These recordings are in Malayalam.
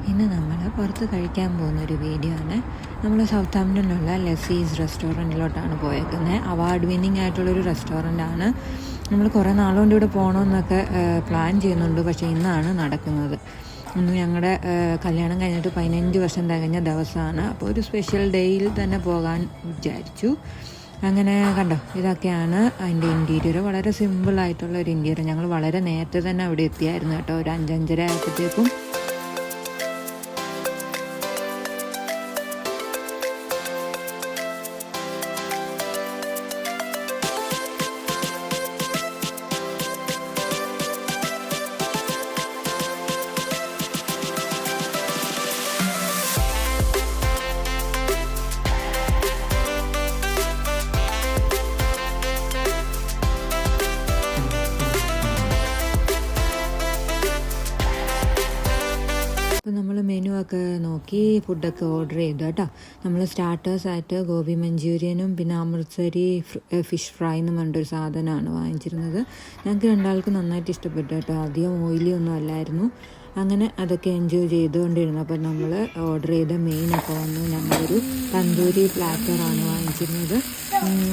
ഇന്ന് നമ്മൾ പുറത്ത് കഴിക്കാൻ പോകുന്നൊരു വീഡിയോ ആണ്. നമ്മൾ സൗത്ത് ആംപ്ടണിലുള്ള ലെസീസ് റെസ്റ്റോറൻറ്റിലോട്ടാണ് പോയേക്കുന്നത്. അവാർഡ് വിന്നിങ് ആയിട്ടുള്ളൊരു റെസ്റ്റോറൻ്റാണ്. നമ്മൾ കുറേ നാളുകൊണ്ട് ഇവിടെ പോകണമെന്നൊക്കെ പ്ലാൻ ചെയ്യുന്നുണ്ട്, പക്ഷേ ഇന്നാണ് നടക്കുന്നത്. ഇന്ന് ഞങ്ങളുടെ കല്യാണം കഴിഞ്ഞിട്ട് 15 വർഷം തികഞ്ഞ ദിവസമാണ്. അപ്പോൾ ഒരു സ്പെഷ്യൽ ഡേയിൽ തന്നെ പോകാൻ വിചാരിച്ചു. അങ്ങനെ കണ്ടോ, ഇതൊക്കെയാണ് അതിൻ്റെ ഇൻറ്റീരിയർ. വളരെ സിമ്പിളായിട്ടുള്ള ഒരു ഇൻറ്റീരിയർ. ഞങ്ങൾ വളരെ നേരത്തെ തന്നെ അവിടെ എത്തിയായിരുന്നു കേട്ടോ. ഒരു 5-5:30 ആയപ്പോഴത്തേക്കും അപ്പോൾ നമ്മൾ മെനു ഒക്കെ നോക്കി ഫുഡൊക്കെ ഓർഡർ ചെയ്തു കേട്ടോ. നമ്മൾ സ്റ്റാർട്ടേഴ്സായിട്ട് ഗോബി മഞ്ചൂരിയനും പിന്നെ അമൃത്സരി ഫിഷ് ഫ്രൈ എന്ന് പറഞ്ഞൊരു സാധനമാണ് വാങ്ങിച്ചിരുന്നത്. ഞങ്ങൾക്ക് രണ്ടാൾക്കും നന്നായിട്ട് ഇഷ്ടപ്പെട്ടു കേട്ടോ. അധികം ഓയിലി ഒന്നും അല്ലായിരുന്നു. അങ്ങനെ അതൊക്കെ എൻജോയ് ചെയ്തുകൊണ്ടിരുന്നു. അപ്പോൾ നമ്മൾ ഓർഡർ ചെയ്ത മെയിനൊക്കെ വന്നു. ഞങ്ങളൊരു തന്തൂരി പ്ലാറ്ററാണ് വാങ്ങിച്ചിരുന്നത്.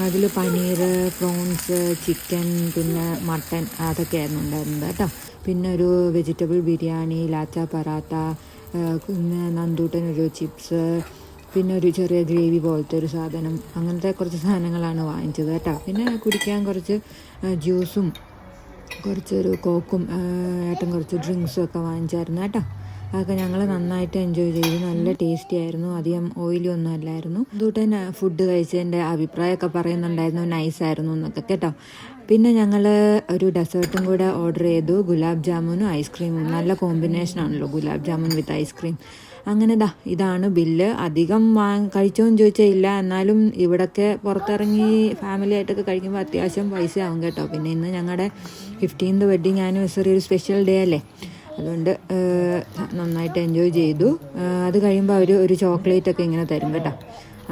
അതിൽ പനീർ, പ്രോൺസ്, ചിക്കൻ, പിന്നെ മട്ടൻ അതൊക്കെയായിരുന്നു ഉണ്ടായിരുന്നത് കേട്ടോ. പിന്നെ ഒരു വെജിറ്റബിൾ ബിരിയാണി, ലാച്ച പറാത്ത, പിന്നെ നന്ദൂട്ടനൊരു ചിപ്സ്, പിന്നെ ഒരു ചെറിയ ഗ്രേവി പോലത്തെ ഒരു സാധനം, അങ്ങനത്തെ കുറച്ച് സാധനങ്ങളാണ് വാങ്ങിച്ചത് കേട്ടോ. പിന്നെ കുടിക്കാൻ കുറച്ച് ജ്യൂസും കുറച്ചൊരു കോക്കും ഏട്ടൻ കുറച്ച് ഡ്രിങ്ക്സും ഒക്കെ വാങ്ങിച്ചായിരുന്നു കേട്ടോ. അതൊക്കെ ഞങ്ങൾ നന്നായിട്ട് എൻജോയ് ചെയ്തു. നല്ല ടേസ്റ്റി ആയിരുന്നു. അധികം ഓയിലി ഒന്നും അല്ലായിരുന്നു. അതുകൊണ്ട് ഫുഡ് കഴിച്ചതിൻ്റെ അഭിപ്രായമൊക്കെ പറയുന്നുണ്ടായിരുന്നു, നൈസായിരുന്നു എന്നൊക്കെ കേട്ടോ. പിന്നെ ഞങ്ങൾ ഒരു ഡെസേർട്ടും കൂടെ ഓർഡർ ചെയ്തു. ഗുലാബ് ജാമുനും ഐസ്ക്രീമും. നല്ല കോമ്പിനേഷനാണല്ലോ ഗുലാബ് ജാമുൻ വിത്ത് ഐസ്ക്രീം. അങ്ങനെ ഇതാണ് ബില്ല്. അധികം കഴിച്ചോന്ന് ചോദിച്ചാൽ ഇല്ല, എന്നാലും ഇവിടൊക്കെ പുറത്തിറങ്ങി ഫാമിലി ആയിട്ടൊക്കെ കഴിക്കുമ്പോൾ അത്യാവശ്യം പൈസ ആവും കേട്ടോ. പിന്നെ ഇന്ന് ഞങ്ങളുടെ 15th വെഡ്ഡിങ് ആനിവേഴ്സറി, ഒരു സ്പെഷ്യൽ ഡേ അല്ലേ, അതുകൊണ്ട് നന്നായിട്ട് എൻജോയ് ചെയ്തു. അത് കഴിയുമ്പോൾ അവർ ഒരു ചോക്ലേറ്റൊക്കെ ഇങ്ങനെ തരും കേട്ടോ.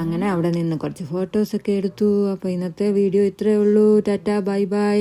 അങ്ങനെ അവിടെ നിന്ന് കുറച്ച് ഫോട്ടോസൊക്കെ എടുത്തു. അപ്പോൾ ഇന്നത്തെ വീഡിയോ ഇത്രയേ ഉള്ളൂ. Tata, bye bye.